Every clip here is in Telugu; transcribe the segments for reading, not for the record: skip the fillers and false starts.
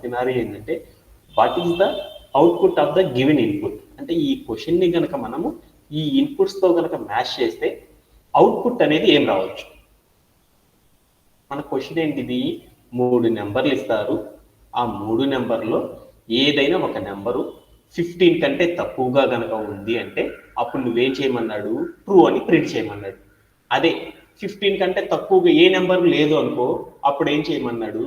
సినారియో ఏంటంటే what is the output of the given input. అంటే ఈ క్వశ్చన్ ని కనుక మనము ఈ ఇన్పుట్స్ తో కనుక మ్యాచ్ చేస్తే అవుట్పుట్ అనేది ఏం రావచ్చు. మన క్వశ్చన్ ఏంటిది, 3 నెంబర్లు ఇస్తారు. ఆ 3 నెంబర్లో ఏదైనా ఒక నెంబరు 15 కంటే తక్కువగా కనుక ఉంది అంటే అప్పుడు నువ్వేం చేయమన్నాడు, ట్రూ అని ప్రింట్ చేయమన్నాడు. అదే 15 కంటే తక్కువగా ఏ నెంబర్ లేదు అనుకో, అప్పుడు ఏం చేయమన్నాడు,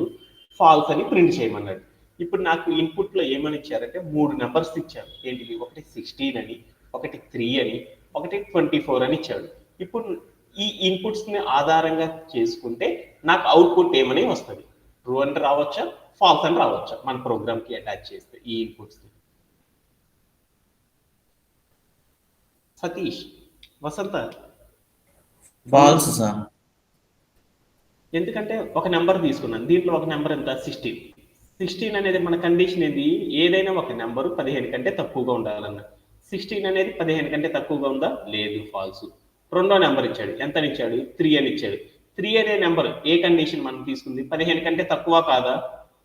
ఫాల్స్ అని ప్రింట్ చేయమన్నాడు. ఇప్పుడు నాకు ఇన్పుట్లో ఏమని ఇచ్చారంటే 3 నెంబర్స్ ఇచ్చారు. ఏంటిది, ఒకటి 16 అని, ఒకటి 3 అని, ఒకటి 24 అని ఇచ్చాడు. ఇప్పుడు ఈ ఇన్పుట్స్ ని ఆధారంగా చేసుకుంటే నాకు అవుట్పుట్ ఏమని వస్తుంది, ట్రూ అని రావచ్చా, ఫాల్స్ అని రావచ్చా మన ప్రోగ్రామ్ కి అటాచ్ చేస్తే ఈ ఇన్పుట్స్ ని. సతీష్, వసంత, ఫాల్స్ సార్. ఎందుకంటే ఒక నెంబర్ తీసుకున్నాను, దీంట్లో ఒక నెంబర్ ఎంత, 16 అనేది మన కండిషన్ ఏంది, ఏదైనా ఒక నెంబరు 15 కంటే తక్కువగా ఉండాలన్న. 16 అనేది 15 కంటే తక్కువగా ఉందా, లేదు, ఫాల్స్. రెండో నెంబర్ ఇచ్చాడు, ఎంత ఇచ్చాడు, 3 అని ఇచ్చాడు. 3 అనే నెంబర్ ఏ కండిషన్ మనం తీసుకుంది, 15 కంటే తక్కువ కాదా,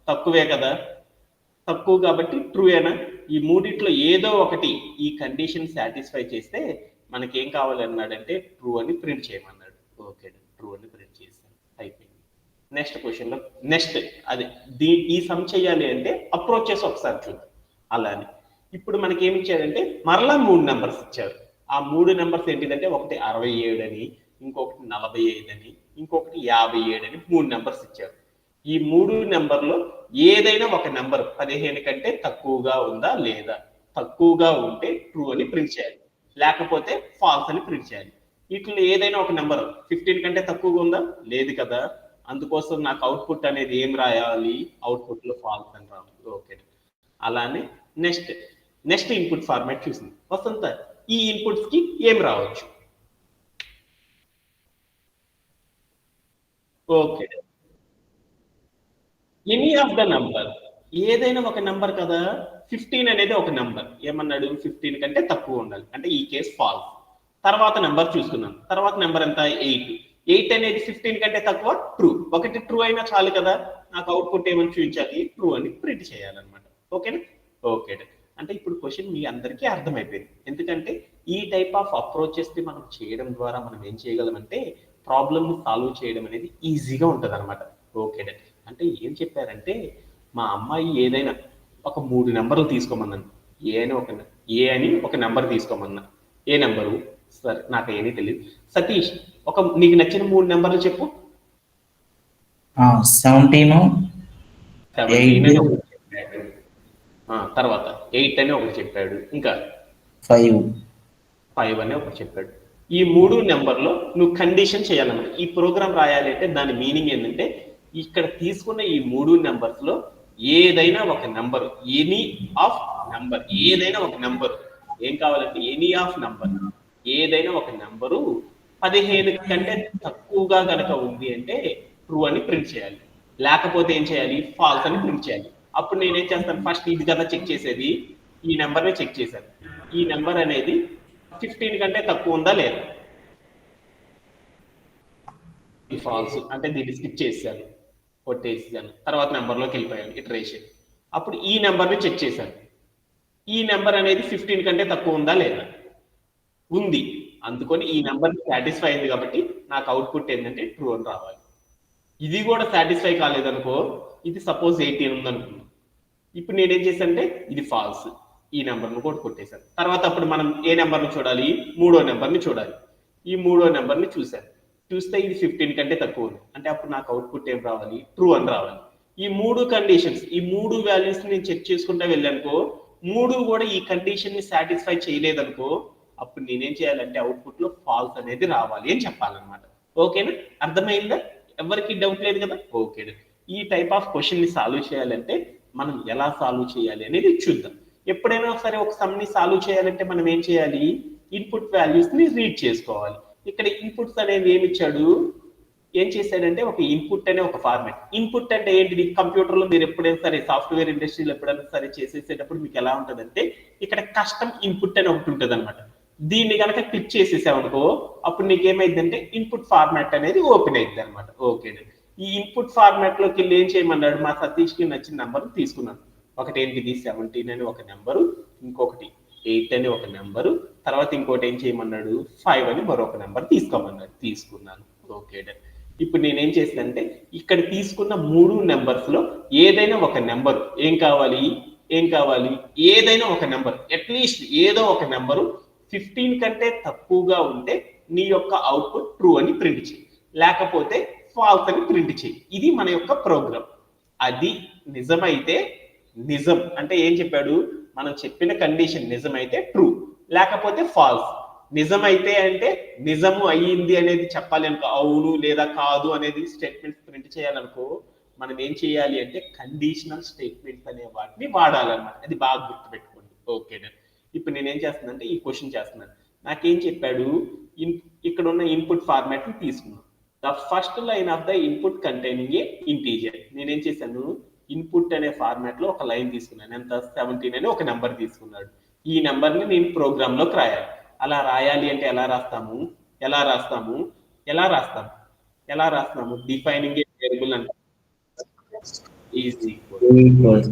తక్కువే కదా, తక్కువ కాబట్టి ట్రూ ఏనా. ఈ మూడిట్లో ఏదో ఒకటి ఈ కండిషన్ సాటిస్ఫై చేస్తే మనకేం కావాలన్నాడంటే ట్రూ అని ప్రింట్ చేయమన్నాడు. ఓకే, ట్రూ అని ప్రింట్ చేశాను, అయిపోయింది. నెక్స్ట్ క్వశ్చన్ లో నెక్స్ట్ అదే ఈ సమ్ చేయాలి అంటే అప్రోచ్ చేసి ఒకసారి చూద్దాం. అలానే ఇప్పుడు మనకి ఏమి ఇచ్చారంటే మరలా 3 నెంబర్స్ ఇచ్చారు. ఆ 3 నెంబర్స్ ఏంటిదంటే ఒకటి 67 అని, ఇంకొకటి 45 అని, ఇంకొకటి 57 అని 3 నెంబర్స్ ఇచ్చారు. ఈ 3 నెంబర్లో ఏదైనా ఒక నెంబర్ 15 కంటే తక్కువగా ఉందా లేదా, తక్కువగా ఉంటే ట్రూ అని ప్రింట్ చేయాలి, లేకపోతే ఫాల్స్ అని ప్రింట్ చేయాలి. వీటిలో ఏదైనా ఒక నెంబర్ 15 కంటే తక్కువగా ఉందా, లేదు కదా, అందుకోసం నాకు అవుట్పుట్ అనేది ఏం రాయాలి, అవుట్పుట్ లో ఫాల్స్ అని రావాలి. ఓకే, అలానే నెక్స్ట్ నెక్స్ట్ ఇన్పుట్ ఫార్మాట్ చూసింది వసంత. ఈ ఇన్పుట్స్ కి ఏం రావచ్చు, okay, any of the number, ఏదైనా ఒక నంబర్ కదా. 15 అనేది ఒక నంబర్, ఏమన్నాడు, 15 కంటే తక్కువ ఉండాలి, అంటే ఈ కేసు ఫాల్స్. తర్వాత నెంబర్ చూసుకున్నాను, తర్వాత నెంబర్ ఎంత, 8 అనేది 15 కంటే తక్కువ, ట్రూ. ఒకటి ట్రూ అయినా చాలు కదా, నాకు అవుట్పుట్ ఏమని చూపించాలి, ట్రూ అని ప్రింట్ చేయాలన్నమాట. ఓకేనా, ఓకే. అంటే ఇప్పుడు క్వశ్చన్ మీ అందరికీ అర్థమైపోయింది. ఎందుకంటే ఈ టైప్ ఆఫ్ అప్రోచెస్ ని మనం చేయడం ద్వారా మనం ఏం చేయగలమంటే ప్రాబ్లమ్ ని సాల్వ్ చేయడం అనేది ఈజీగా ఉంటుంది అనమాట. ఓకే, అంటే ఏం చెప్పారంటే మా అమ్మాయి ఏదైనా ఒక 3 నెంబర్లు తీసుకోమన్నాను. ఏ అని ఒక నెంబర్ తీసుకోమన్నా. ఏ నెంబరు, సరే నాకు ఏమీ తెలియదు. సతీష్, నీకు నచ్చిన 3 నెంబర్లు చెప్పు. 17, 17 అని ఒకటి చెప్పాడు, తర్వాత 8 అని ఒకటి చెప్పాడు, ఇంకా 5 అని ఒకటి చెప్పాడు. ఈ 3 నెంబర్లో నువ్వు కండిషన్ చేయాలన్నమాట. ఈ ప్రోగ్రామ్ రాయాలి అంటే దాని మీనింగ్ ఏంటంటే ఇక్కడ తీసుకున్న ఈ 3 నెంబర్స్ లో ఏదైనా ఒక నెంబర్, ఎనీ ఆఫ్ నెంబర్, ఏదైనా ఒక నెంబర్ ఏం కావాలంటే ఎనీ ఆఫ్ నెంబర్, ఏదైనా ఒక నెంబరు 15 కంటే తక్కువగా కనుక ఉంది అంటే ట్రూ అని ప్రింట్ చేయాలి, లేకపోతే ఏం చేయాలి, ఫాల్స్ అని ప్రింట్ చేయాలి. అప్పుడు నేనేం చేస్తాను, ఫస్ట్ ఇది కదా చెక్ చేసేది, ఈ నెంబర్ని చెక్ చేశాను. ఈ నెంబర్ అనేది 15 కంటే తక్కువ ఉందా లేదా, ఫాల్స్ అంటే దీన్ని స్కిప్ చేశాను, కొట్టేసాను. తర్వాత నెంబర్లోకి వెళ్ళిపోయాను, ఇటరేషన్. అప్పుడు ఈ నెంబర్ని చెక్ చేశాను, ఈ నెంబర్ అనేది 15 కంటే తక్కువ ఉందా లేదా, ఉంది. అందుకొని ఈ నెంబర్ సాటిస్ఫై అయింది కాబట్టి నాకు అవుట్పుట్ ఏంటంటే ట్రూ అని రావాలి. ఇది కూడా సాటిస్ఫై కాలేదనుకో, ఇది సపోజ్ 18 ఉందనుకున్నాం, ఇప్పుడు నేనేం చేశానంటే ఇది ఫాల్స్, ఈ నెంబర్ను కూడా కొట్టేశాను. తర్వాత అప్పుడు మనం ఏ నెంబర్ని చూడాలి, 3వ నెంబర్ని చూడాలి. ఈ 3వ నెంబర్ని చూశాను, చూస్తే ఇది 15 కంటే తక్కువ ఉంది, అంటే అప్పుడు నాకు అవుట్పుట్ ఏం రావాలి, ట్రూ అని రావాలి. ఈ 3 కండిషన్స్, ఈ 3 వాల్యూస్ నేను చెక్ చేసుకుంటూ వెళ్ళానుకో, 3 కూడా ఈ కండిషన్ ని సాటిస్ఫై చేయలేదనుకో, అప్పుడు నేనేం చేయాలంటే అవుట్పుట్ లో ఫాల్స్ అనేది రావాలి అని చెప్పాలన్నమాట. ఓకేనా, అర్థమైందా, ఎవరికి డౌట్ లేదు కదా. ఓకే, ఈ టైప్ ఆఫ్ క్వశ్చన్ ని సాల్వ్ చేయాలంటే మనం ఎలా సాల్వ్ చేయాలి అనేది చూద్దాం. ఎప్పుడైనా సరే ఒక సమ్ ని సాల్వ్ చేయాలంటే మనం ఏం చేయాలి, ఇన్పుట్ వాల్యూస్ ని రీడ్ చేసుకోవాలి. ఇక్కడ ఇన్పుట్స్ అనేది ఏమి ఇచ్చాడు, ఏం చేశాడంటే ఒక ఇన్పుట్ అనే ఒక ఫార్మాట్. ఇన్పుట్ అంటే ఏంటిది, కంప్యూటర్లో మీరు ఎప్పుడైనా సరే సాఫ్ట్వేర్ ఇండస్ట్రీలో ఎప్పుడైనా సరే చేసేసేటప్పుడు మీకు ఎలా ఉంటుందంటే ఇక్కడ కస్టమ్ ఇన్పుట్ అని ఒకటి ఉంటుంది అనమాట. దీన్ని కనుక క్లిక్ చేసేసామనుకో, అప్పుడు నీకు ఏమైందంటే ఇన్పుట్ ఫార్మాట్ అనేది ఓపెన్ అయింది అనమాట. ఓకే, ఈ ఇన్పుట్ ఫార్మాట్ లోకి వెళ్ళి ఏం చేయమన్నాడు, మా సతీష్కి నచ్చిన నెంబర్ తీసుకున్నాను. ఒకటి ఏంటిది 17 అని ఒక నెంబరు, ఇంకొకటి 8 అని ఒక నెంబరు, తర్వాత ఇంకోటి ఏం చేయమన్నాడు 5 అని మరొక నెంబర్ తీసుకోమన్నాడు. తీసుకున్నాను. Okay done. ఇప్పుడు నేనేం చేశానంటే ఇక్కడ తీసుకున్న 3 నెంబర్స్ లో ఏదైనా ఒక నెంబర్ ఏం కావాలి ఏదైనా ఒక నెంబర్, అట్లీస్ట్ ఏదో ఒక నెంబరు 15 కంటే తక్కువగా ఉంటే నీ యొక్క అవుట్పుట్ ట్రూ అని ప్రింట్ చేయి, లేకపోతే ఫాల్స్ అని ప్రింట్ చేయి. ఇది మన యొక్క ప్రోగ్రామ్. అది నిజమైతే నిజం అంటే ఏం చెప్పాడు, మనం చెప్పిన కండిషన్ నిజమైతే ట్రూ, లేకపోతే ఫాల్స్. నిజమైతే అంటే నిజము అయ్యింది అనేది చెప్పాలి అనుకో, అవును లేదా కాదు అనేది స్టేట్మెంట్ ప్రింట్ చేయాలనుకో, మనం ఏం చేయాలి అంటే కండిషనల్ స్టేట్మెంట్స్ అనే వాటిని వాడాలన్నమాట. అది బాగా గుర్తుపెట్టుకోండి. Okay done. ఇప్పుడు నేనేం చేస్తున్నానంటే ఈ క్వశ్చన్ చేస్తున్నాను. నాకేం చెప్పాడు, ఇక్కడ ఉన్న ఇన్పుట్ ఫార్మాట్ ని తీసుకున్నాను. The first line of the input containing A integer. నేనేం చేశాను, ఇన్పుట్ అనే ఫార్మాట్ లో ఒక లైన్ తీసుకున్నాను. ఎంత 17 అని ఒక నెంబర్ తీసుకున్నాడు. ఈ నెంబర్ ని నేను ప్రోగ్రామ్ లోకి రాయాలి. అలా రాయాలి అంటే ఎలా రాస్తాము డిఫైనింగ్ ఏ వేరియబుల్ అంటే ఈజ్ ఈక్వల్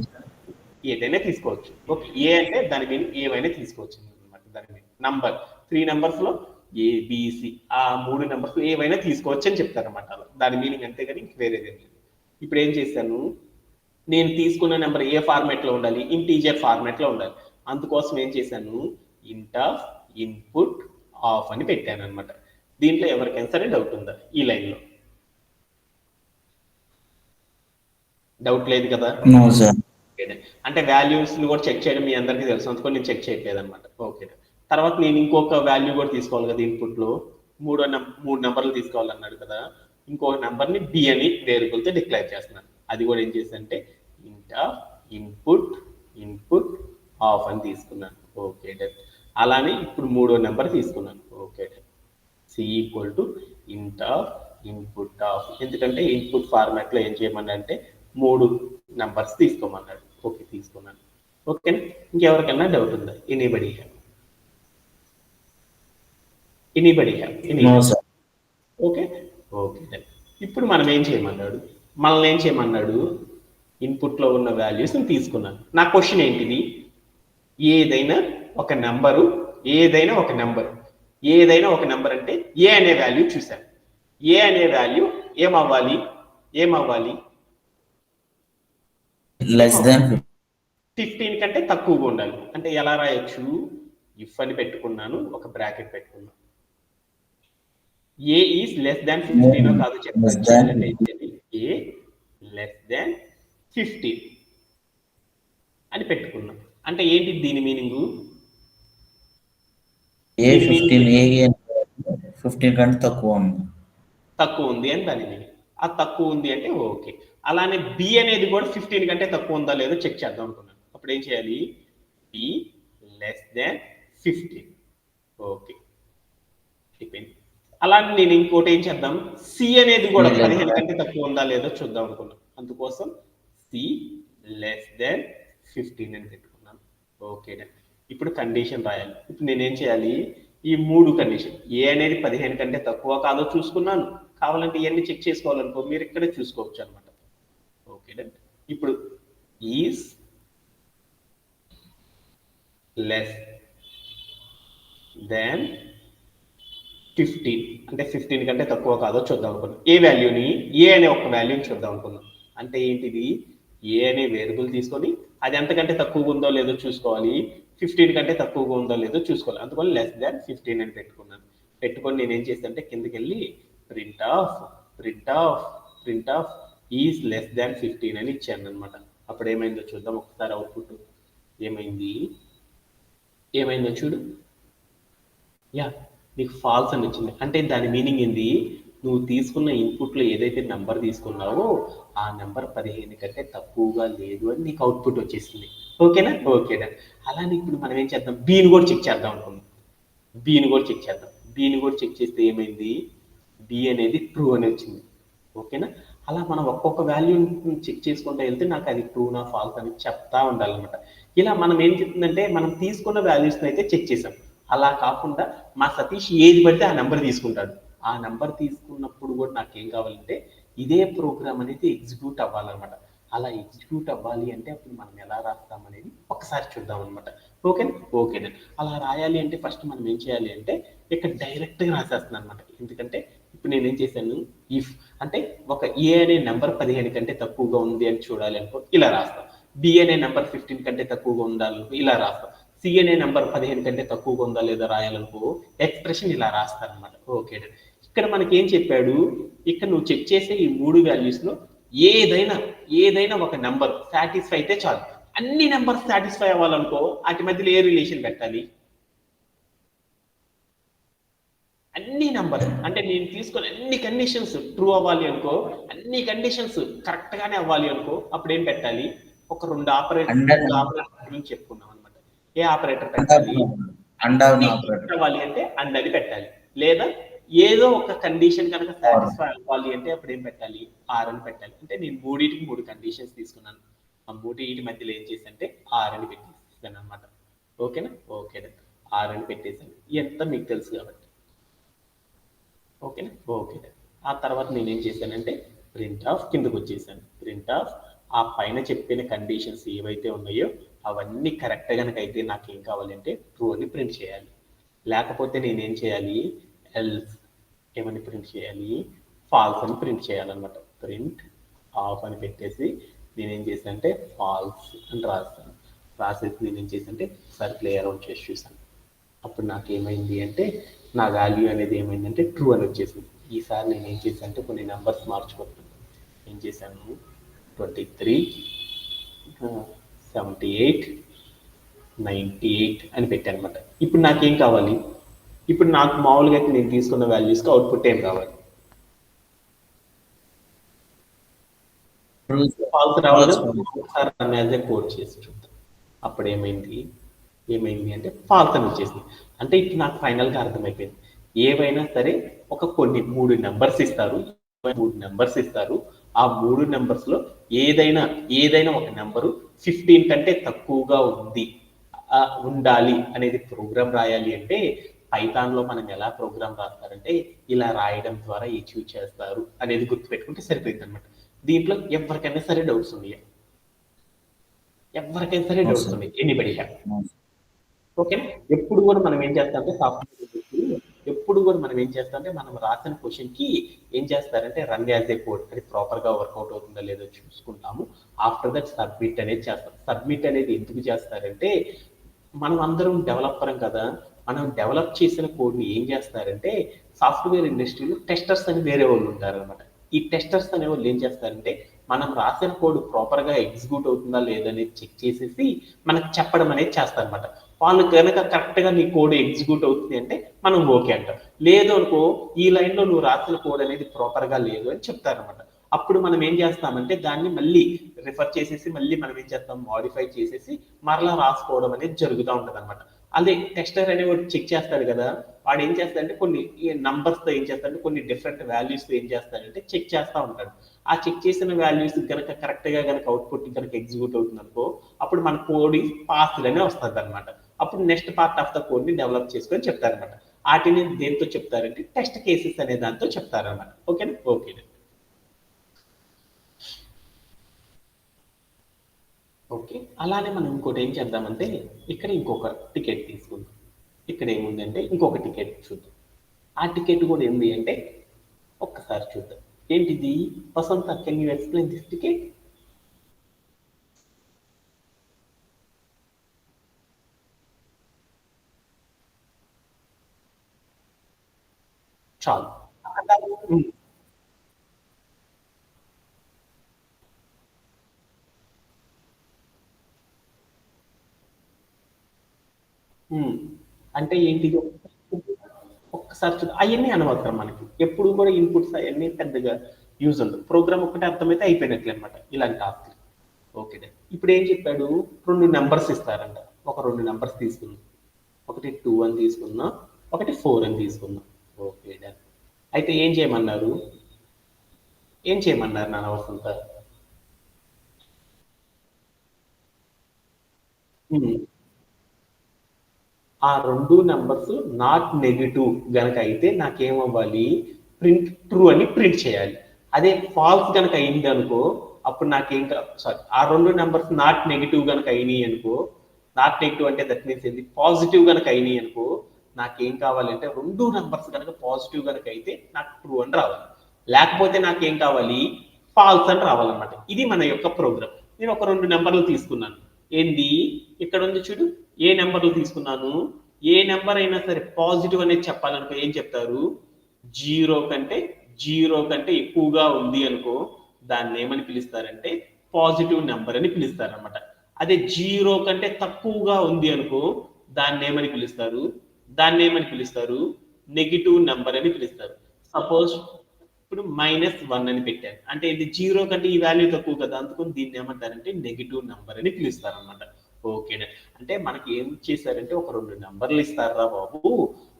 ఏదైనా తీసుకోవచ్చు. ఓకే, ఏ అంటే దాని మీద ఏవైనా తీసుకోవచ్చు అనమాట. దాని మీద నంబర్ 3 నెంబర్స్ లో ఏబిసి ఆ 3 నెంబర్స్ ఏవైనా తీసుకోవచ్చు అని చెప్తారు అనమాట. దాని మీనింగ్ అంతే కానీ వేరేది లేదు. ఇప్పుడు ఏం చేశాను, నేను తీసుకున్న నెంబర్ ఏ ఫార్మాట్ లో ఉండాలి, ఇంటీజర్ ఫార్మాట్ లో ఉండాలి. అందుకోసం ఏం చేశాను, ఇంట్ ఆఫ్ ఇన్పుట్ ఆఫ్ అని పెట్టాను అనమాట. దీంట్లో ఎవరికైనా సరే డౌట్ ఉందా ఈ లైన్ లో? డౌట్ లేదు కదా? అంటే వాల్యూస్ ని కూడా చెక్ చేయడం మీ అందరికీ తెలుసు, అందుకని నేను చెక్ చేయట్లేదు అనమాట. ఓకే, తర్వాత నేను ఇంకొక వాల్యూ కూడా తీసుకోవాలి కదా ఇన్పుట్ లో. 3 నెంబర్లు తీసుకోవాలన్నాడు కదా, ఇంకొక నెంబర్ ని బి అని వేరియబుల్ తో డిక్లేర్ చేస్తున్నాను. అది కూడా ఏం చేశానంటే ఇంట్ ఆఫ్ ఇన్పుట్ ఆఫ్ అని తీసుకున్నాను. Okay done. అలానే ఇప్పుడు 3వ నెంబర్ తీసుకున్నాను. Okay done. C equal to int of input of, ఎందుకంటే ఇన్పుట్ ఫార్మాట్ లో ఏం చేయమన్నాడంటే 3 నెంబర్స్ తీసుకోమన్నాడు. ఓకే, తీసుకున్నాను. ఓకే, ఇంకెవరికైనా డౌట్ ఉందా? Anybody have? Okay done. ఇప్పుడు మనం ఏం చేయమన్నాడు, మనల్ని ఏం చేయమన్నాడు, ఇన్పుట్ లో ఉన్న వాల్యూస్ తీసుకున్నాను. నా క్వశ్చన్ ఏంటిది, ఏదైనా ఒక నెంబర్ అంటే ఏ అనే వాల్యూ చూశాను. ఏ అనే వాల్యూ ఏమవ్వాలి లెస్ దాన్ 15 కంటే తక్కువగా ఉండాలి. అంటే ఎలా రాయొచ్చు, ఇఫ్ అని పెట్టుకున్నాను, ఒక బ్రాకెట్ పెట్టుకున్నాను. ఏ ఈజ్ లెస్ దాన్ 15 కాదు చెప్పాలి. ఏ లెస్ దాన్ 15 అని పెట్టుకున్నాం. అంటే ఏంటి దీని మీనింగ్, ఏ 15 కంటే తక్కువ ఉంది అని దాని మీనింగ్. ఆ తక్కువ ఉంది అంటే ఓకే. అలానే బి అనేది కూడా 15 కంటే తక్కువ ఉందా లేదో చెక్ చేద్దాం అనుకున్నాను. అప్పుడు ఏం చేయాలి, బి లెస్ దాన్ 15. ఓకే, అయిపోయింది. అలానే నేను ఇంకోటి ఏం చేద్దాం, సి అనేది కూడా 15 కంటే తక్కువ ఉందా లేదో చూద్దాం అనుకున్నాం. అందుకోసం సి లెస్ దాన్ 15 అని పెట్టుకున్నాను. ఓకే, ఇప్పుడు కండిషన్ రాయాలి. ఇప్పుడు నేనేం చేయాలి, ఈ 3 కండిషన్, ఏ అనేది 15 కంటే తక్కువ కాదో చూసుకున్నాను. కావాలంటే ఇవన్నీ చెక్ చేసుకోవాలనుకో మీరు ఇక్కడే చూసుకోవచ్చు అనమాట. ఓకే, ఇప్పుడు ఈజ్ లెస్ దాన్ 15 అంటే 15 కంటే తక్కువ కాదో చూద్దాం అనుకున్నాం. ఏ వాల్యూని, ఏ అనే ఒక వాల్యూని చూద్దాం అనుకున్నాం. అంటే ఏంటిది, ఏ అనే వేరియబుల్ తీసుకొని అది ఎంతకంటే తక్కువగా ఉందో లేదో చూసుకోవాలి, 15 కంటే తక్కువగా ఉందో లేదో చూసుకోవాలి. అందుకని లెస్ దాన్ 15 అని పెట్టుకున్నాను. పెట్టుకొని నేను ఏం చేస్తానంటే కిందకి వెళ్ళి print of is less than 15 అని ఇచ్చాను అనమాట. అప్పుడు ఏమైందో చూద్దాం ఒకసారి. అవుట్పుట్ ఏమైందో చూడు. యా, నీకు ఫాల్స్ అని వచ్చింది. అంటే దాని మీనింగ్ ఏంది, నువ్వు తీసుకున్న ఇన్పుట్ లో ఏదైతే నెంబర్ తీసుకున్నావో ఆ నెంబర్ 15 కంటే తక్కువగా లేదు అని నీకు అవుట్పుట్ వచ్చేసింది. ఓకేనా? ఓకేనా. అలానే ఇప్పుడు మనం ఏం చేద్దాం, బీని కూడా చెక్ చేద్దాం అనుకున్నాం. బీని కూడా చెక్ చేస్తే ఏమైంది, బి అనేది ట్రూ అని వచ్చింది. ఓకేనా. అలా మనం ఒక్కొక్క వాల్యూ చెక్ చేసుకుంటూ వెళ్తే నాకు అది ట్రూనా ఫాల్స్ అని చెప్తా ఉండాలన్నమాట. ఇలా మనం ఏం చెప్తుందంటే మనం తీసుకున్న వాల్యూస్ అయితే చెక్ చేసాం. అలా కాకుండా మా సతీష్ ఏది పడితే ఆ నెంబర్ తీసుకుంటాడు. ఆ నెంబర్ తీసుకున్నప్పుడు కూడా నాకేం కావాలంటే ఇదే ప్రోగ్రామ్ అనేది ఎగ్జిక్యూట్ అవ్వాలన్నమాట. అలా ఎగ్జిక్యూట్ అవ్వాలి అంటే అప్పుడు మనం ఎలా రాస్తాం అనేది ఒకసారి చూద్దాం అనమాట. ఓకేనా? ఓకేనా? అలా రాయాలి అంటే ఫస్ట్ మనం ఏం చేయాలి అంటే ఇక్కడ డైరెక్ట్గా రాసేస్తున్నాను అనమాట. ఎందుకంటే ఇప్పుడు నేను ఏం చేశాను, ఇఫ్ అంటే ఒక ఏ అనే నెంబర్ 15 కంటే తక్కువగా ఉంది అని చూడాలి అనుకో ఇలా రాస్తాం. బి అనే నెంబర్ 15 కంటే తక్కువగా ఉండాలనుకో ఇలా రాస్తాం. సి అనే నెంబర్ 15 కంటే తక్కువగా ఉందా లేదా రాయాలనుకో ఎక్స్ప్రెషన్ ఇలా రాస్తారనమాట. ఓకే, ఇక్కడ మనకి ఏం చెప్పాడు, ఇక్కడ నువ్వు చెక్ చేసే ఈ 3 వాల్యూస్ లో ఏదైనా ఒక నెంబర్ సాటిస్ఫై అయితే చాలు. అన్ని నెంబర్స్ సాటిస్ఫై అవ్వాలనుకో వాటి మధ్యలో ఏ రిలేషన్ పెట్టాలి? అన్ని నెంబర్ అంటే నేను తీసుకుని అన్ని కండిషన్స్ ట్రూ అవ్వాలి అనుకో, అన్ని కండిషన్స్ కరెక్ట్ గానే అవ్వాలి అనుకో, అప్పుడు ఏం పెట్టాలి? ఒక 2 ఆపరేటర్ గురించి చెప్పుకున్నాం అనమాట. ఏ ఆపరేటర్ పెట్టాలి? అవ్వాలి అంటే అండ్ అని పెట్టాలి. లేదా ఏదో ఒక కండిషన్ కనుక సాటిస్ఫై అవ్వాలి అంటే అప్పుడు ఏం పెట్టాలి? ఆర్ అని పెట్టాలి. అంటే నేను 3 కండిషన్స్ తీసుకున్నాను. ఆ 3 మధ్యలో ఏం చేసంటే ఆర్ అని పెట్టేసాను అనమాట. ఓకేనా? ఓకేనా? ఆర్ అని పెట్టేసాను. ఎంత మీకు తెలుసు కాబట్టి. ఓకేనా? ఓకే. ఆ తర్వాత నేను ఏం చేశానంటే ప్రింట్ ఆఫ్ కిందకు వచ్చేసాను. ప్రింట్ ఆఫ్ ఆ పైన చెప్పిన కండిషన్స్ ఏవైతే ఉన్నాయో అవన్నీ కరెక్ట్ కనుక అయితే నాకు ఏం కావాలంటే ట్రూ అని ప్రింట్ చేయాలి. లేకపోతే నేనేం చేయాలి? ఎల్స్ ఏమని ప్రింట్ చేయాలి? ఫాల్స్ అని ప్రింట్ చేయాలన్నమాట. ప్రింట్ ఆఫ్ అని పెట్టేసి నేనేం చేశానంటే ఫాల్స్ అని రాస్తాను. రాసేసి నేనేం చేశానంటే ఒకసారి ప్లే అరౌండ్ చేసి చూసాను. అప్పుడు నాకు ఏమైంది అంటే నా వాల్యూ అనేది ఏమైందంటే ట్రూ అని వచ్చేసింది. ఈసారి నేను ఏం చేశాను అంటే కొన్ని నెంబర్స్ మార్చుకుంటున్నాను. ఏం చేశాను? 23, 78, 98 అని పెట్టాను అనమాట. ఇప్పుడు నాకేం కావాలి? ఇప్పుడు నాకు మామూలుగా అయితే నేను తీసుకున్న వాల్యూస్కి అవుట్పుట్ ఏం కావాలి? ఫాల్స్ రావాలి. ఒకసారి రన్ యాజ్ ఏ కోడ్ చేసి చూద్దాం. అప్పుడు ఏమైంది అంటే ఫాల్స్ అని వచ్చేసింది. అంటే ఇప్పుడు నాకు ఫైనల్గా అర్థమైపోయింది. ఏవైనా సరే ఒక కొన్ని 3 నెంబర్స్ ఇస్తారు. ఆ 3 నెంబర్స్ లో ఏదైనా ఒక నెంబరు 15 కంటే తక్కువగా ఉండాలి అనేది ప్రోగ్రామ్ రాయాలి అంటే పైథాన్ లో మనం ఎలా ప్రోగ్రామ్ రాస్తారంటే ఇలా రాయడం ద్వారా అచీవ్ చేస్తారు అనేది గుర్తుపెట్టుకుంటే సరిపోయింది అనమాట. దీంట్లో ఎవరికైనా సరే డౌట్స్ ఉన్నాయి? Anybody have? ఓకే. ఎప్పుడు కూడా మనం ఏం చేస్తామంటే మనం రాసిన క్వశ్చన్ కి ఏం చేస్తారంటే రన్ యాజ్ ఏ కోడ్ అది ప్రాపర్ గా వర్కౌట్ అవుతుందా లేదో చూసుకుంటాము. ఆఫ్టర్ దట్ సబ్మిట్ అనేది చేస్తాం. సబ్మిట్ అనేది ఎందుకు చేస్తారంటే మనం అందరం డెవలపర్ కదా, మనం డెవలప్ చేసిన కోడ్ ని ఏం చేస్తారంటే సాఫ్ట్వేర్ ఇండస్ట్రీలో టెస్టర్స్ అని వేరే వాళ్ళు ఉంటారు అనమాట. ఈ టెస్టర్స్ అనే వాళ్ళు ఏం చేస్తారంటే మనం రాసిన కోడ్ ప్రాపర్ గా ఎగ్జిక్యూట్ అవుతుందా లేదనేది చెక్ చేసేసి మనకు చెప్పడం అనేది చేస్తారనమాట. వాళ్ళు కనుక కరెక్ట్ గా నీ కోడ్ ఎగ్జిక్యూట్ అవుతుంది అంటే మనం ఓకే అంటాం. లేదు అనుకో ఈ లైన్ లో నువ్వు రాసిన కోడ్ అనేది ప్రాపర్ గా లేదు అని చెప్తారనమాట. అప్పుడు మనం ఏం చేస్తామంటే దాన్ని మళ్ళీ రిఫర్ చేసేసి మళ్ళీ మనం ఏం చేస్తాం? మాడిఫై చేసేసి మరలా రాసుకోవడం అనేది జరుగుతూ ఉంటుంది అనమాట. అదే టెస్టర్ అనేవాడు చెక్ చేస్తాడు కదా, వాడు ఏం చేస్తాడంటే కొన్ని నంబర్స్ తో ఏం చేస్తాడంటే కొన్ని డిఫరెంట్ వాల్యూస్ తో ఏం చేస్తాడంటే చెక్ చేస్తూ ఉంటాడు. ఆ చెక్ చేసిన వాల్యూస్ కనుక కరెక్ట్ గా కనుక అవుట్పుట్ కనుక ఎగ్జిక్యూట్ అవుతుంది అనుకో అప్పుడు మన కోడ్ పాస్ అనే వస్తుంది అనమాట. అప్పుడు next part of the code ని డెవలప్ చేసుకొని చెప్తారనమాట. వాటిని దేంతో చెప్తారంటే టెస్ట్ కేసెస్ అనే దాంతో చెప్తారనమాట. ఓకేనా? ఓకే. ఓకే. అలానే మనం ఇంకోటి ఏం చేద్దామంటే ఇక్కడ ఇంకొక టికెట్ తీసుకుందాం. ఇక్కడ ఏముందంటే ఇంకొక టికెట్ చూద్దాం. ఆ టికెట్ కూడా ఏంటి అంటే ఒక్కసారి చూద్దాం. ఏంటిది? Vasantha, can you explain this ticket? చాలు. అంటే ఏంటిది? ఒక్కసారి చూద్దాం. అవన్నీ అనవసరం మనకి. ఎప్పుడు కూడా ఇన్పుట్స్ అవన్నీ పెద్దగా యూజ్ ఉండదు. ప్రోగ్రామ్ ఒకటే అర్థమైతే అయిపోయినట్లే అనమాట ఇలాంటి టాస్క్. ఓకే. ఇప్పుడు ఏం చెప్పాడు? 2 నెంబర్స్ ఇస్తారంట. ఒక 2 నెంబర్స్ తీసుకుందాం. ఒకటి 2 అని తీసుకుందాం, ఒకటి 4 అని తీసుకుందాం. Okay done. అయితే ఏం చేయమన్నారు నాన్న వసంత? ఆ 2 నెంబర్స్ నాట్ నెగిటివ్ గనక అయితే నాకేమవ్వాలి? ప్రింట్ ట్రూ అని ప్రింట్ చేయాలి. అదే ఫాల్స్ కనుక అయింది అనుకో, అప్పుడు నాకేం సారీ ఆ రెండు నెంబర్స్ నాట్ నెగిటివ్ కనుక అయినాయి అనుకో, నాట్ నెగిటివ్ అంటే దట్ మీన్స్ ఏంది పాజిటివ్ కనుక అయినాయి అనుకో, నాకేం కావాలంటే రెండు నెంబర్స్ కనుక పాజిటివ్ కనుక అయితే నాకు ట్రూ అని రావాలి, లేకపోతే నాకేం కావాలి ఫాల్స్ అని రావాలన్నమాట. ఇది మన యొక్క ప్రోగ్రామ్. నేను ఒక రెండు నెంబర్లు తీసుకున్నాను. ఏంది ఇక్కడ ఉంది చూడు, ఏ నెంబర్లు తీసుకున్నాను, ఏ నెంబర్ అయినా సరే పాజిటివ్ అనేది చెప్పాలనుకో ఏం చెప్తారు, జీరో కంటే ఎక్కువగా ఉంది అనుకో దాన్ని ఏమని పిలుస్తారంటే పాజిటివ్ నెంబర్ అని పిలుస్తారు అనమాట. అదే జీరో కంటే తక్కువగా ఉంది అనుకో దాన్ని ఏమని పిలుస్తారు నెగిటివ్ నెంబర్ అని పిలుస్తారు. సపోజ్ ఇప్పుడు -1 అని పెట్టాను అంటే ఇది జీరో కంటే ఈ వాల్యూ తక్కువ కదా, అందుకని దీన్ని ఏమంటారంటే నెగిటివ్ నెంబర్ అని పిలుస్తారు అనమాట. ఓకేనా, అంటే మనకి ఏం చేశారంటే ఒక రెండు నెంబర్లు ఇస్తారా బాబు,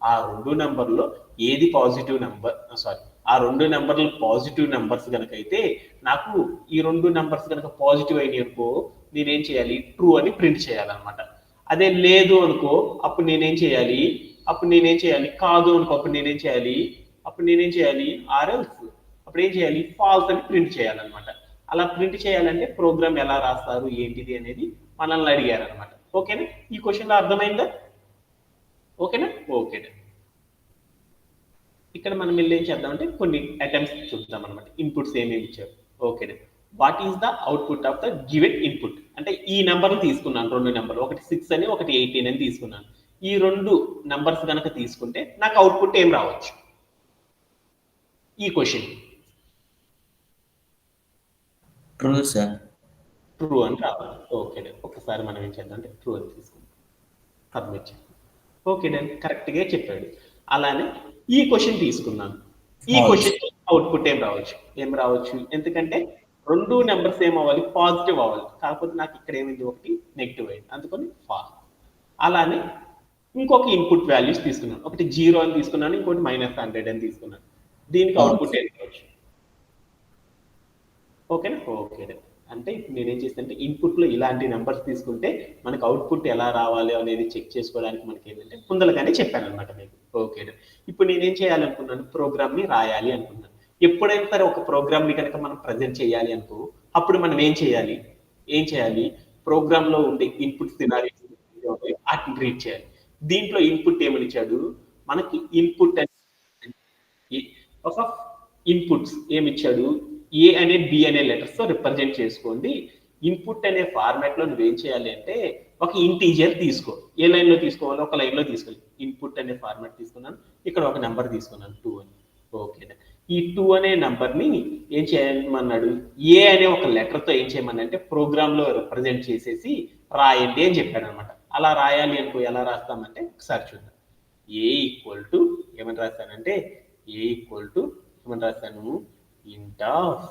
ఆ రెండు నెంబర్లో ఏది పాజిటివ్ నెంబర్, ఆ రెండు నెంబర్లు పాజిటివ్ నెంబర్స్ కనుక అయితే నాకు ఈ రెండు నెంబర్స్ కనుక పాజిటివ్ అయినాయి అనుకో నేనేం చేయాలి ట్రూ అని ప్రింట్ చేయాలన్నమాట. అదే లేదు అనుకో అప్పుడు నేనేం చేయాలి కాదు అనుకో అప్పుడు నేనేం చేయాలి ఆర్ఎల్స్ అప్పుడు ఏం చేయాలి ఫాల్స్ అని ప్రింట్ చేయాలన్నమాట. అలా ప్రింట్ చేయాలంటే ప్రోగ్రామ్ ఎలా రాస్తారు ఏంటిది అనేది మనల్ని అడిగారు అనమాట. ఓకేనా, ఈ క్వశ్చన్ లో అర్థమైందా? ఓకేనా. ఇక్కడ మనం వెళ్ళి ఏం చేద్దామంటే కొన్ని అటెంప్ట్స్ చూద్దాం అనమాట. ఇన్పుట్స్ ఏమేమి ఇచ్చారు. ఓకేనా, what is the output of the given input అంటే ఈ నెంబర్లు తీసుకున్నాను, రెండు నెంబర్లు, ఒకటి 6 అని ఒకటి 18 అని తీసుకున్నాను. ఈ రెండు నెంబర్స్ కనుక తీసుకుంటే నాకు అవుట్పుట్ ఏం రావచ్చు ఈ క్వశ్చన్? True sir. ట్రూ అని రావాలి. ఓకే, ఒకసారి మనం ఏం చేద్దాం అంటే ట్రూ అని తీసుకుందాం, సబ్మిట్ చేద్దాం. ఓకే, కరెక్ట్గా చెప్పాడు. అలానే ఈ క్వశ్చన్ తీసుకున్నాను, ఈ క్వశ్చన్ అవుట్పుట్ ఏం రావచ్చు ఎందుకంటే రెండు నెంబర్స్ ఏమవ్వాలి పాజిటివ్ అవ్వాలి, కాకపోతే నాకు ఇక్కడ ఏమైంది ఒకటి నెగిటివ్ అయింది, అందుకని ఫాల్స్. అలానే ఇంకొక ఇన్పుట్ వాల్యూస్ తీసుకున్నాను, ఒకటి 0 అని తీసుకున్నాను, ఇంకోటి -100 అని తీసుకున్నాను. దీనికి అవుట్పుట్ ఏం రావచ్చు? ఓకేనా. అంటే ఇప్పుడు నేనేం చేస్తానంటే ఇన్పుట్ లో ఇలాంటి నెంబర్స్ తీసుకుంటే మనకు అవుట్పుట్ ఎలా రావాలి అనేది చెక్ చేసుకోవడానికి మనకి ఏంటంటే ముందరగానే చెప్పాను అనమాట మీకు. ఓకే, ఇప్పుడు నేనేం చేయాలనుకున్నాను ప్రోగ్రామ్ ని రాయాలి అనుకున్నాను. ఎప్పుడైనా సరే ఒక ప్రోగ్రామ్ ని కనుక మనం ప్రజెంట్ చేయాలి అనుకో అప్పుడు మనం ఏం చేయాలి ప్రోగ్రామ్ లో ఉండే ఇన్పుట్ సినారీస్ వాటిని రీడ్ చేయాలి. దీంట్లో ఇన్పుట్ ఏమని ఇచ్చాడు మనకి, ఇన్పుట్ ఒక ఇన్పుట్స్ ఏమిచ్చాడు, ఏ అనే బి అనే లెటర్స్ తో రిప్రజెంట్ చేసుకోండి. ఇన్పుట్ అనే ఫార్మాట్ లో నువ్వేం చేయాలి అంటే ఒక ఇంటీజర్ తీసుకో, ఏ లైన్ లో తీసుకోవాలో ఒక లైన్ లో తీసుకోవాలి. ఇన్పుట్ అనే ఫార్మాట్ తీసుకున్నాను, ఇక్కడ ఒక నెంబర్ తీసుకున్నాను 2 అని. ఓకే, ఈ 2 అనే నెంబర్ ని ఏం చేయమన్నాడు, ఏ అనే ఒక లెటర్ తో ఏం చేయమనంటే ప్రోగ్రామ్ లో రిప్రజెంట్ చేసేసి రాయండి అని చెప్పాడు అనమాట. అలా రాయాలి అనుకో ఎలా రాస్తామంటే ఒకసారి చూద్దాం. ఏ ఈక్వల్ టు ఏమని రాస్తానంటే ఏమని రాస్తాను ఇంట్ ఆఫ్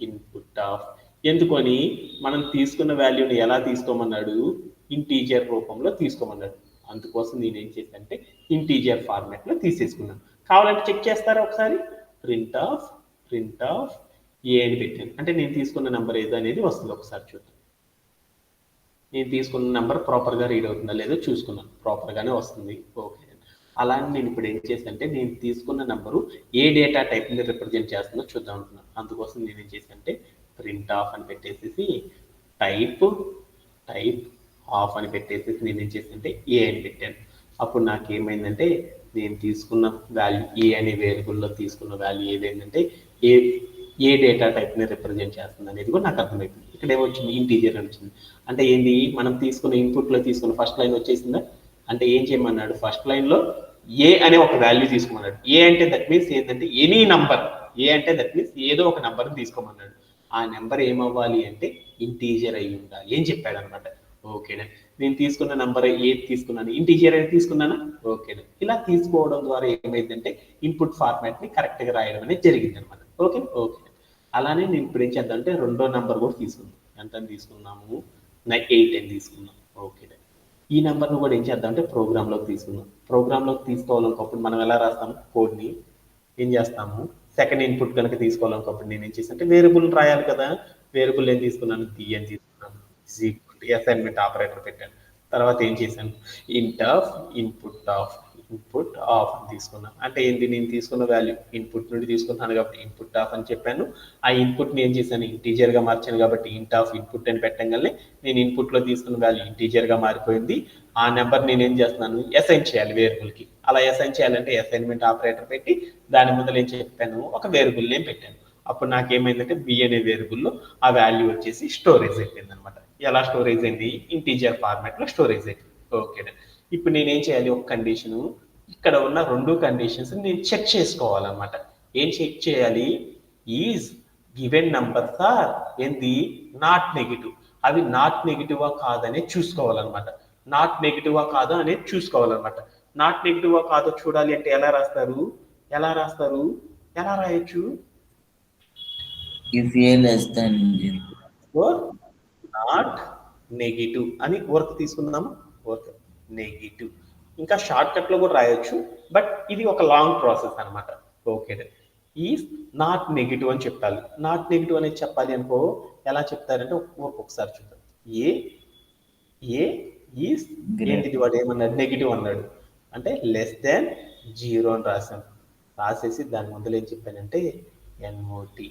ఇన్పుట్ ఆఫ్, ఎందుకని మనం తీసుకున్న వాల్యూని ఎలా తీసుకోమన్నాడు ఇంటీజర్ రూపంలో తీసుకోమన్నాడు. అందుకోసం నేనేం చేశానంటే ఇంటీజర్ ఫార్మాట్ లో తీసేసుకున్నాను. కావాలంటే చెక్ చేస్తారా ఒకసారి, ప్రింట్ ఆఫ్ ఏ అని పెట్టాను అంటే నేను తీసుకున్న నెంబర్ ఏదో అనేది వస్తుంది. ఒకసారి చూద్దాం, నేను తీసుకున్న నెంబర్ ప్రాపర్ గా రీడ్ అవుతుందా లేదో చూసుకున్నాను, ప్రాపర్ గానే వస్తుంది. ఓకే, అలానే నేను ఇప్పుడు ఏం చేశానంటే నేను తీసుకున్న నెంబరు ఏ డేటా టైప్ ని రిప్రజెంట్ చేస్తుందో చూద్దాం అనుకున్నాను. అందుకోసం నేను ఏం చేశానంటే ప్రింట్ ఆఫ్ అని పెట్టేసి టైప్ ఆఫ్ అని పెట్టేసి నేను ఏం చేశానంటే ఏ అని పెట్టాను. అప్పుడు నాకు ఏమైందంటే నేను తీసుకున్న వాల్యూ ఏ అనే వేరియబుల్లో తీసుకున్న వాల్యూ ఏదైందంటే ఏ డేటా టైప్ ని రిప్రజెంట్ చేస్తుంది అనేది కూడా నాకు అర్థమైపోయింది. ఇక్కడ ఏమొచ్చింది ఇంటీజర్ అని వచ్చింది. అంటే ఏంది మనం తీసుకున్న ఇన్పుట్ లో తీసుకున్న ఫస్ట్ లైన్ వచ్చేసిందా, అంటే ఏం చేయమన్నాడు ఫస్ట్ లైన్ లో ఏ అనే ఒక వాల్యూ తీసుకోమన్నాడు. ఏ అంటే దట్ మీన్స్ ఏంటంటే ఎనీ నంబర్, ఏ అంటే దట్ మీన్స్ ఏదో ఒక నెంబర్ తీసుకోమన్నాడు. ఆ నెంబర్ ఏమవ్వాలి అంటే ఇంటీజర్ అయి ఉండాలి అని చెప్పాడు అనమాట. ఓకేనా, నేను తీసుకున్న నెంబర్ ఏది తీసుకున్నాను, ఇంటీజర్ అనేది తీసుకున్నానా. ఓకేనా, ఇలా తీసుకోవడం ద్వారా ఏమైందంటే ఇన్పుట్ ఫార్మాట్ ని కరెక్ట్ గా రాయడం అనేది జరిగింది అనమాట. ఓకే, అలానే నేను ఇప్పుడు ఏం చేద్దాం అంటే రెండో నెంబర్ కూడా తీసుకున్నాం. ఎంత తీసుకున్నాము 8 అని తీసుకున్నాం. ఓకే, ఈ నెంబర్ను కూడా ఏం చేద్దాం అంటే ప్రోగ్రాంలోకి తీసుకుందాం. ప్రోగ్రాంలోకి తీసుకోవాలనుకోప్పుడు మనం ఎలా రాస్తాము కోడ్ని ఏం చేస్తాము, సెకండ్ ఇన్పుట్ కనుక తీసుకోవాలనుకోప్పుడు నేను ఏం చేస్తాను అంటే వేరియబుల్ రాయాలి కదా. వేరియబుల్ ఏం తీసుకున్నాను ది అని తీసుకున్నాను, అసైన్మెంట్ ఆపరేటర్ పెట్టాను. తర్వాత ఏం చేశాను ఇంట్ of input of input of అని తీసుకున్నాను. అంటే ఏంటి, నేను తీసుకున్న వాల్యూ ఇన్పుట్ నుండి తీసుకున్నాను కాబట్టి ఇన్పుట్ ఆఫ్ అని చెప్పాను. ఆ ఇన్పుట్ని ఏం చేశాను, ఇంటీజర్గా మార్చాను కాబట్టి ఇంట్ ఆఫ్ ఇన్పుట్ అని పెట్టగానే నేను ఇన్పుట్లో తీసుకున్న వాల్యూ ఇంటీజర్గా మారిపోయింది. ఆ నెంబర్ నేను ఏం చేస్తున్నాను, అసైన్ చేయాలి వేరియబుల్కి. అలా అసైన్ చేయాలంటే అసైన్మెంట్ ఆపరేటర్ పెట్టి దాని ముందర ఏం చెప్పాను, ఒక వేరియబుల్ నేమ్ పెట్టాను. అప్పుడు నాకేమైందంటే బి అనే వేరియబుల్లో ఆ వాల్యూ వచ్చేసి స్టోరేజ్ అయిపోయింది అనమాట. ఎలా స్టోరేజ్ అయింది, ఇంటీజర్ ఫార్మాట్లో స్టోరేజ్ అయిపోయింది. ఓకే, ఇప్పుడు నేనేం చేయాలి, ఒక కండిషను, ఇక్కడ ఉన్న రెండు కండిషన్స్ నేను చెక్ చేసుకోవాలన్నమాట. ఏం చెక్ చేయాలి, ఈజ్ గివెన్ నంబర్స్ ఆర్ ఏంది నాట్ నెగిటివ్. అవి నాట్ నెగిటివా కాదనే చూసుకోవాలన్నమాట. నాట్ నెగిటివా కాదా అనేది చూసుకోవాలన్నమాట. నాట్ నెగిటివా కాదో చూడాలి అంటే ఎలా రాస్తారు, ఎలా రాయొచ్చు, If a less than 0. Not negative అని వర్క్ తీసుకుందాము. వర్క్ నెగిటివ్ ఇంకా షార్ట్ కట్ లో కూడా రాయొచ్చు, బట్ ఇది ఒక లాంగ్ ప్రాసెస్ అనమాట. ఓకే, ఈజ్ నాట్ నెగిటివ్ అని చెప్పాలి. నాట్ నెగిటివ్ అనేది చెప్పాలి అనుకో ఎలా చెప్తారంటే ఒకసారి చూద్దాం. ఏ ఈజ్ ఏంటిది, వాడు ఏమన్నాడు, నెగిటివ్ అన్నాడు అంటే లెస్ దాన్ 0 అని రాశాను. రాసేసి దాని ముందర ఏం చెప్పానంటే ఎన్ఓటి